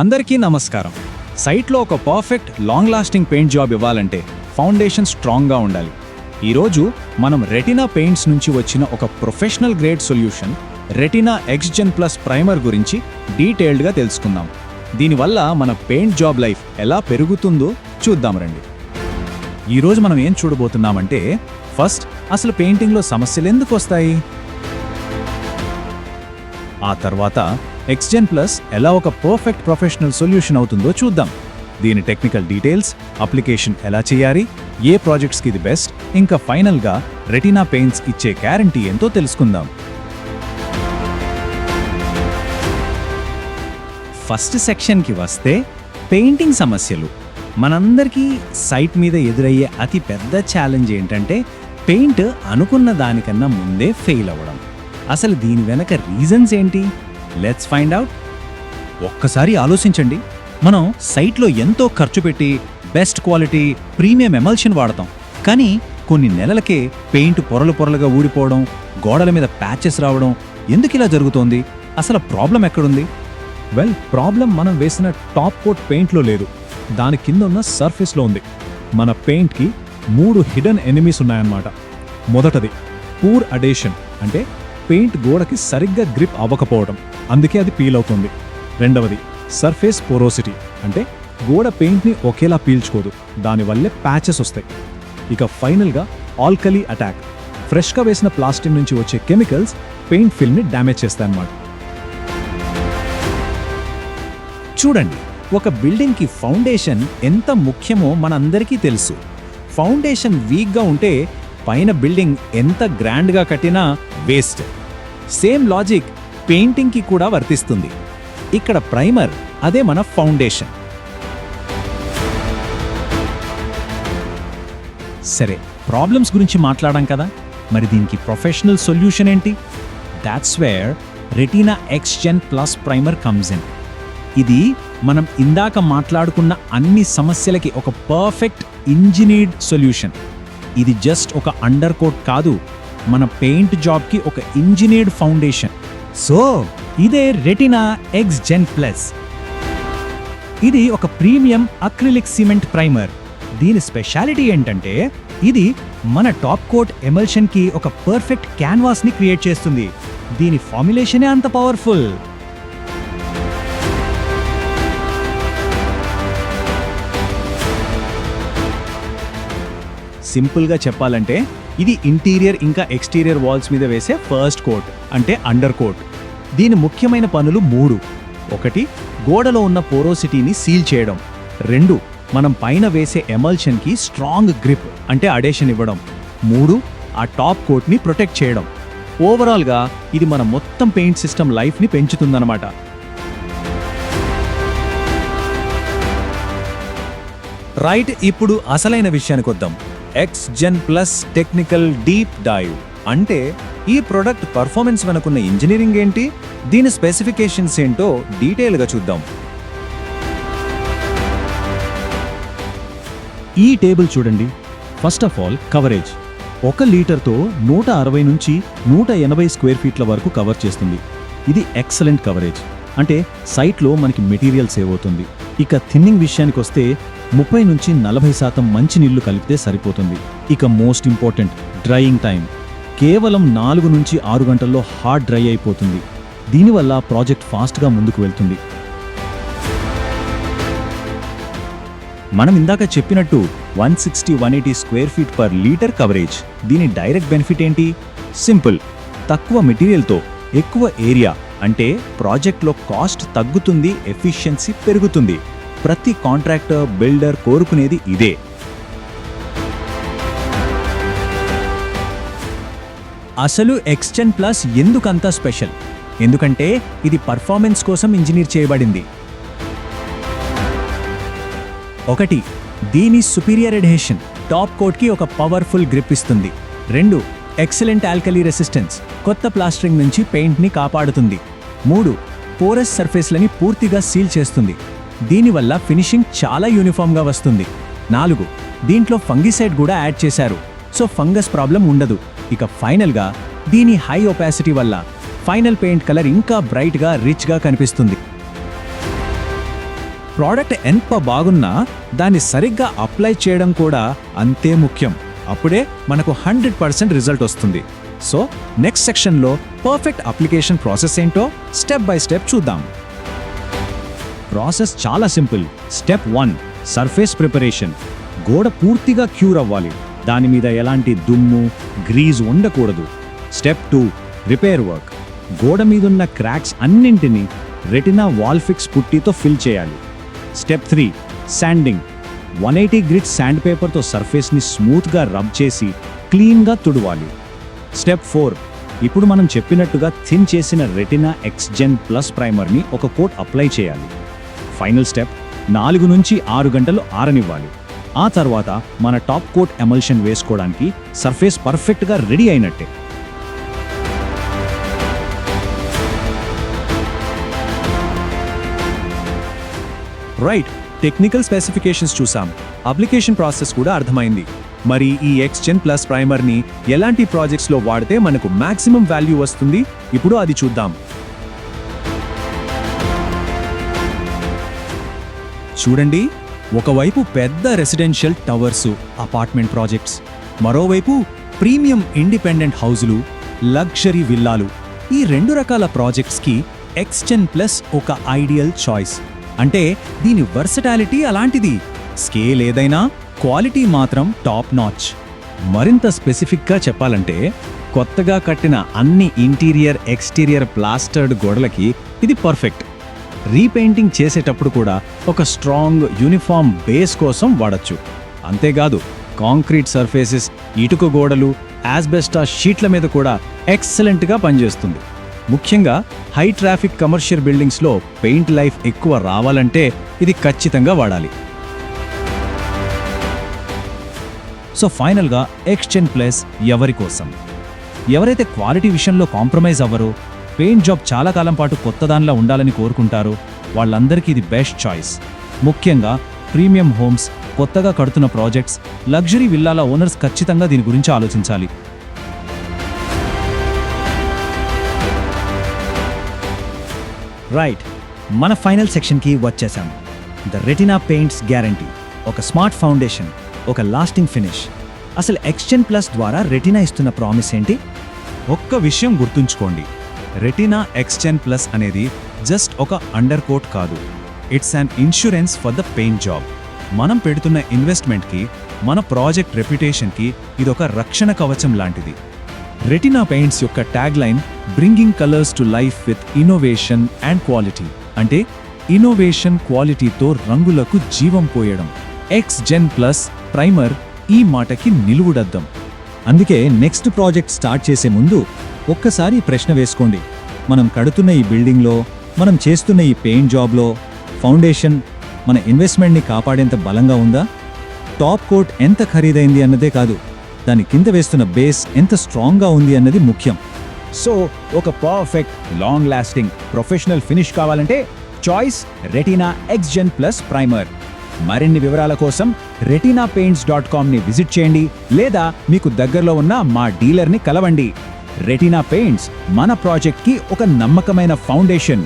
అందరికీ నమస్కారం. సైట్లో ఒక perfect long lasting paint job ఇవ్వాలంటే ఫౌండేషన్ స్ట్రాంగ్గా ఉండాలి. ఈరోజు మనం రెటినా పెయింట్స్ నుంచి వచ్చిన ఒక professional grade solution Retina Xgen plus primer గురించి డీటెయిల్డ్గా తెలుసుకుందాం. దీనివల్ల మన పెయింట్ జాబ్ లైఫ్ ఎలా పెరుగుతుందో చూద్దాం రండి. ఈరోజు మనం ఏం చూడబోతున్నామంటే, ఫస్ట్ అసలు పెయింటింగ్లో సమస్యలు ఎందుకు వస్తాయి, ఆ తర్వాత ఎక్స్జెన్ ప్లస్ ఎలా ఒక పర్ఫెక్ట్ ప్రొఫెషనల్ సొల్యూషన్ అవుతుందో చూద్దాం. దీని టెక్నికల్ డీటెయిల్స్, అప్లికేషన్ ఎలా చేయాలి, ఏ ప్రాజెక్ట్స్కి ఇది బెస్ట్, ఇంకా ఫైనల్గా రెటినా పెయింట్స్ ఇచ్చే గ్యారంటీ ఎంతో తెలుసుకుందాం. ఫస్ట్ సెక్షన్కి వస్తే పెయింటింగ్ సమస్యలు. మనందరికీ సైట్ మీద ఎదురయ్యే అతి పెద్ద ఛాలెంజ్ ఏంటంటే పెయింట్ అనుకున్న దానికన్నా ముందే ఫెయిల్ అవ్వడం. అసలు దీని వెనక రీజన్స్ ఏంటి? Let's find out. ఒక్కసారి ఆలోచించండి. మనం సైట్లో ఎంతో ఖర్చు పెట్టి బెస్ట్ క్వాలిటీ ప్రీమియం ఎమల్షన్ వాడతాం, కానీ కొన్ని నెలలకే పెయింట్ పొరలుగా ఊడిపోవడం, గోడల మీద ప్యాచెస్ రావడం. ఎందుకు ఇలా జరుగుతోంది? అసలు ప్రాబ్లం ఎక్కడుంది? ప్రాబ్లం మనం వేసిన టాప్ కోట్ పెయింట్లో లేదు, దాని కింద ఉన్న సర్ఫేస్లో ఉంది. మన పెయింట్కి 3 హిడెన్ ఎనిమీస్ ఉన్నాయన్నమాట. మొదటది పూర్ అడేషన్, అంటే పెయింట్ గోడకి సరిగ్గా గ్రిప్ అవ్వకపోవడం, అందుకే అది పీల్ అవుతుంది. రెండవది సర్ఫేస్ పోరోసిటీ, అంటే గోడ పెయింట్ని ఒకేలా పీల్చుకోదు, దానివల్లే ప్యాచెస్ వస్తాయి. ఇక ఫైనల్గా ఆల్కలీ అటాక్, ఫ్రెష్గా వేసిన ప్లాస్టిక్ నుంచి వచ్చే కెమికల్స్ పెయింట్ ఫిల్మ్ని డ్యామేజ్ చేస్తాయన్నమాట. చూడండి, ఒక బిల్డింగ్కి ఫౌండేషన్ ఎంత ముఖ్యమో మనందరికీ తెలుసు. ఫౌండేషన్ వీక్గా ఉంటే పైన బిల్డింగ్ ఎంత గ్రాండ్గా కట్టినా వేస్ట్. సేమ్ లాజిక్ పెయింటింగ్కి కూడా వర్తిస్తుంది. ఇక్కడ ప్రైమర్ అదే మన ఫౌండేషన్. సరే, ప్రాబ్లమ్స్ గురించి మాట్లాడాం కదా, మరి దీనికి ప్రొఫెషనల్ సొల్యూషన్ ఏంటి? That's where Retina Xgen plus primer comes in. ఇది మనం ఇందాక మాట్లాడుకున్న అన్ని సమస్యలకి ఒక పర్ఫెక్ట్ ఇంజనీర్డ్ సొల్యూషన్. ఇది జస్ట్ ఒక అండర్ కోట్ కాదు, మన పెయింట్ జాబ్కి ఒక ఇంజనీర్డ్ ఫౌండేషన్. సో ఇదే రెటినా ఎక్స్జెన్ ప్లస్. ఇది ఒక ప్రీమియం అక్రిలిక్ సిమెంట్ ప్రైమర్. దీని స్పెషాలిటీ ఏంటంటే ఇది మన టాప్ కోట్ ఎమల్షన్కి ఒక పర్ఫెక్ట్ క్యాన్వాస్ని క్రియేట్ చేస్తుంది. దీని ఫార్ములేషనే అంత పవర్ఫుల్. సింపుల్గా చెప్పాలంటే ఇది ఇంటీరియర్ ఇంకా ఎక్స్టీరియర్ వాల్స్ మీద వేసే ఫస్ట్ కోట్, అంటే అండర్ కోట్. దీని ముఖ్యమైన పనులు 3. 1, గోడలో ఉన్న పోరోసిటీని సీల్ చేయడం. 2, మనం పైన వేసే ఎమల్షన్కి స్ట్రాంగ్ గ్రిప్, అంటే అడేషన్ ఇవ్వడం. 3, ఆ టాప్ కోట్ని ప్రొటెక్ట్ చేయడం. ఓవరాల్గా ఇది మన మొత్తం పెయింట్ సిస్టమ్ లైఫ్ని పెంచుతుందన్నమాట. రైట్, ఇప్పుడు అసలైన విషయానికి వద్దాం. ఎక్స్జెన్ ప్లస్ టెక్నికల్ డీప్ డైవ్. అంటే ఈ ప్రొడక్ట్ పర్ఫార్మెన్స్ వెనుకున్న ఇంజనీరింగ్ ఏంటి, దీని స్పెసిఫికేషన్స్ ఏంటో డీటెయిల్గా చూద్దాం. ఈ టేబుల్ చూడండి. First of all coverage. 1 లీటర్తో 160 నుంచి 180 స్క్వేర్ ఫీట్ల వరకు కవర్ చేస్తుంది. ఇది ఎక్సలెంట్ కవరేజ్, అంటే సైట్లో మనకి మెటీరియల్ సేవ్ అవుతుంది. ఇక థిన్నింగ్ విషయానికి వస్తే 30 నుంచి 40% మంచి నీళ్లు కలిపితే సరిపోతుంది. ఇక మోస్ట్ ఇంపార్టెంట్, డ్రైయింగ్ టైం. కేవలం 4 నుంచి 6 గంటల్లో హార్డ్ డ్రై అయిపోతుంది. దీనివల్ల ప్రాజెక్ట్ ఫాస్ట్గా ముందుకు వెళ్తుంది. మనం ఇందాక చెప్పినట్టు 160-180 square feet per litre coverage. దీని డైరెక్ట్ బెనిఫిట్ ఏంటి? సింపుల్, తక్కువ మెటీరియల్తో ఎక్కువ ఏరియా, అంటే ప్రాజెక్ట్లో కాస్ట్ తగ్గుతుంది, ఎఫిషియన్సీ పెరుగుతుంది. ప్రతి కాంట్రాక్టర్, బిల్డర్ కోరుకునేది ఇదే. అసలు ఎక్స్జెన్ ప్లస్ ఎందుకంత స్పెషల్? ఎందుకంటే ఇది పర్ఫార్మెన్స్ కోసం ఇంజనీర్ చేయబడింది. 1, దీని సుపీరియర్ అడ్హెషన్, టాప్ కోట్కి ఒక పవర్ఫుల్ గ్రిప్ ఇస్తుంది. 2, ఎక్సలెంట్ ఆల్కలీ రెసిస్టెన్స్, కొత్త ప్లాస్టరింగ్ నుంచి పెయింట్ని కాపాడుతుంది. 3, పోరస్ సర్ఫేస్లని పూర్తిగా సీల్ చేస్తుంది. దీనివల్ల ఫినిషింగ్ చాలా యూనిఫామ్గా వస్తుంది. 4, దీంట్లో ఫంగిసైడ్ కూడా యాడ్ చేశారు, సో ఫంగస్ ప్రాబ్లం ఉండదు. ఇక ఫైనల్గా దీని హై ఒపాసిటీ వల్ల ఫైనల్ పెయింట్ కలర్ ఇంకా బ్రైట్గా, రిచ్గా కనిపిస్తుంది. ప్రోడక్ట్ ఎంత బాగున్నా దాన్ని సరిగ్గా అప్లై చేయడం కూడా అంతే ముఖ్యం. అప్పుడే మనకు 100% రిజల్ట్ వస్తుంది. సో నెక్స్ట్ సెక్షన్లో పర్ఫెక్ట్ అప్లికేషన్ ప్రాసెస్ ఏంటో స్టెప్ బై స్టెప్ చూద్దాం. ప్రాసెస్ చాలా సింపుల్. Step 1 surface preparation. గోడ పూర్తిగా క్యూర్ అవ్వాలి. దాని మీద ఎలాంటి దుమ్ము, గ్రీజ్ ఉండకూడదు. Step 2 repair work. గోడ మీదున్న క్రాక్స్ అన్నింటినీ రెటినా వాల్ ఫిక్స్ పుట్టీతో ఫిల్ చేయాలి. Step 3 sanding. 180 గ్రిడ్ శాండ్ పేపర్తో సర్ఫేస్ని స్మూత్గా రబ్ చేసి క్లీన్గా తుడవాలి. స్టెప్ 4 ఇప్పుడు మనం చెప్పినట్టుగా థిన్ చేసిన రెటినా ఎక్స్జెన్ ప్లస్ ప్రైమర్ని ఒక కోట్ అప్లై చేయాలి. ఫైనల్ స్టెప్ 4 నుంచి 6 గంటలు ఆరనివ్వాలి. ఆ తర్వాత మన టాప్ కోట్ ఎమల్షన్ వేసుకోవడానికి సర్ఫేస్ పర్ఫెక్ట్గా రెడీ అయినట్టే. రైట్, టెక్నికల్ స్పెసిఫికేషన్స్ చూసాం, అప్లికేషన్ ప్రాసెస్ కూడా అర్థమైంది. మరి ఈ ఎక్స్జెన్ ప్లస్ ప్రైమర్ని ఎలాంటి ప్రాజెక్ట్స్లో వాడితే మనకు మాక్సిమం వాల్యూ వస్తుంది, ఇప్పుడు అది చూద్దాం. చూడండి, ఒకవైపు పెద్ద రెసిడెన్షియల్ టవర్సు, అపార్ట్మెంట్ ప్రాజెక్ట్స్, మరోవైపు ప్రీమియం ఇండిపెండెంట్ హౌజులు, లగ్జరీ విల్లాలు. ఈ 2 రకాల ప్రాజెక్ట్స్కి ఎక్స్జెన్ ప్లస్ ఒక ఐడియల్ చాయిస్. అంటే దీని వర్సటాలిటీ అలాంటిది. స్కేల్ ఏదైనా, క్వాలిటీ మాత్రం టాప్ నాచ్. మరింత స్పెసిఫిక్గా చెప్పాలంటే కొత్తగా కట్టిన అన్ని ఇంటీరియర్, ఎక్స్టీరియర్ ప్లాస్టర్డ్ గోడలకి ఇది పర్ఫెక్ట్. రీపెయింటింగ్ చేసేటప్పుడు కూడా ఒక స్ట్రాంగ్ యూనిఫామ్ బేస్ కోసం వాడచ్చు. అంతేకాదు కాంక్రీట్ సర్ఫేసెస్, ఇటుక గోడలు, యాస్బెస్టాస్ షీట్ల మీద కూడా ఎక్సలెంట్గా పనిచేస్తుంది. ముఖ్యంగా హై ట్రాఫిక్ కమర్షియల్ బిల్డింగ్స్లో పెయింట్ లైఫ్ ఎక్కువ రావాలంటే ఇది ఖచ్చితంగా వాడాలి. సో ఫైనల్గా ఎక్స్జెన్ ప్లస్ ఎవరి కోసం? ఎవరైతే క్వాలిటీ విషయంలో కాంప్రమైజ్ అవ్వరో, పెయింట్ జాబ్ చాలా కాలం పాటు కొత్తదానిలా ఉండాలని కోరుకుంటారో వాళ్ళందరికీ ఇది బెస్ట్ చాయిస్. ముఖ్యంగా ప్రీమియం హోమ్స్, కొత్తగా కడుతున్న ప్రాజెక్ట్స్, లగ్జరీ విల్లాల ఓనర్స్ ఖచ్చితంగా దీని గురించి ఆలోచించాలి. రైట్, మన ఫైనల్ సెక్షన్కి వచ్చేసాం. The retina paints guarantee. ఒక స్మార్ట్ ఫౌండేషన్, ఒక లాస్టింగ్ ఫినిష్. అసలు ఎక్స్జెన్ ప్లస్ ద్వారా రెటినా ఇస్తున్న ప్రామిస్ ఏంటి? ఒక్క విషయం గుర్తుంచుకోండి, రెటినా ఎక్స్జెన్ ప్లస్ అనేది జస్ట్ ఒక అండర్ కోట్ కాదు. It's an insurance for the paint job. మనం పెడుతున్న ఇన్వెస్ట్మెంట్కి, మన ప్రాజెక్ట్ రెప్యుటేషన్కి ఇదొక రక్షణ కవచం లాంటిది. రెటినా పెయింట్స్ యొక్క tag line bringing colours to life with innovation and quality. అంటే ఇన్నోవేషన్, క్వాలిటీతో రంగులకు జీవం పోయడం. ఎక్స్జెన్ ప్లస్ ప్రైమర్ ఈ మాటకి నిలువుడద్దం. అందుకే నెక్స్ట్ ప్రాజెక్ట్ స్టార్ట్ చేసే ముందు ఒక్కసారి ప్రశ్న వేసుకోండి. మనం కడుతున్న ఈ బిల్డింగ్లో, మనం చేస్తున్న ఈ పెయింట్ జాబ్లో ఫౌండేషన్ మన ఇన్వెస్ట్మెంట్ని కాపాడేంత బలంగా ఉందా? టాప్ కోట్ ఎంత ఖరీదైంది అన్నదే కాదు, దాని కింద వేస్తున్న బేస్ ఎంత స్ట్రాంగ్గా ఉంది అన్నది ముఖ్యం. సో ఒక perfect, long lasting, professional finish కావాలంటే choice retina Xgen plus primer. మరిన్ని వివరాల కోసం retinapaints.com-ని విజిట్ చేయండి, లేదా మీకు దగ్గరలో ఉన్న మా డీలర్ని కలవండి. రెటినా పెయింట్స్ మన ప్రాజెక్ట్కి ఒక నమ్మకమైన ఫౌండేషన్.